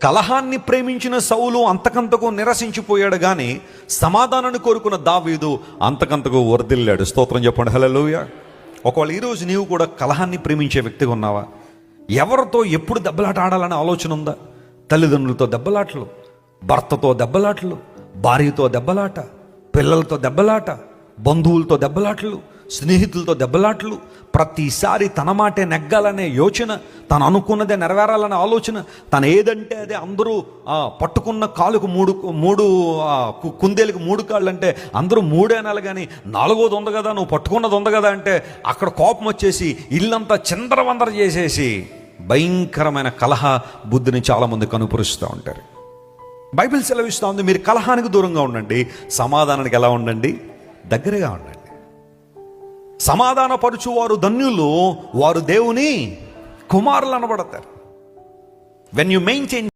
కలహాన్ని ప్రేమించిన సౌలు అంతకంతకు నిరసించిపోయాడు, కానీ సమాధానాన్ని కోరుకున్న దావీదు అంతకంతకు వర్ధిల్లాడు. స్తోత్రం చెప్పండి, హల్లెలూయా. ఒకవేళ ఈరోజు నీవు కూడా కలహాన్ని ప్రేమించే వ్యక్తిగా ఉన్నావా? ఎవరితో ఎప్పుడు దెబ్బలాట ఆడాలనే ఆలోచన ఉందా? తల్లిదండ్రులతో దెబ్బలాటలు, భర్తతో దెబ్బలాటలు, భార్యతో దెబ్బలాట, పిల్లలతో దెబ్బలాట, బంధువులతో దెబ్బలాటలు, స్నేహితులతో దెబ్బలాటలు. ప్రతిసారి తన మాటే నెగ్గాలనే యోచన, తను అనుకున్నదే నెరవేరాలనే ఆలోచన, తను ఏదంటే అదే. అందరూ పట్టుకున్న కాలుకు మూడు కుందేలకు 3 కాళ్ళు అంటే అందరూ 3 అనాలి, కానీ 4వది ఉంది కదా, నువ్వు పట్టుకున్నది ఉంది కదా అంటే అక్కడ కోపం వచ్చేసి ఇల్లంతా చిందరవందర చేసేసి భయంకరమైన కలహ బుద్ధిని చాలామంది కనుపరుస్తూ ఉంటారు. బైబిల్ సెలవిస్తూ ఉంది, మీరు కలహానికి దూరంగా ఉండండి, సమాధానానికి ఎలా ఉండండి? దగ్గరగా ఉండండి. సమాధానపరుచు వారు ధన్యులు, వారు దేవుని కుమారులు అనబడతారు. When you maintain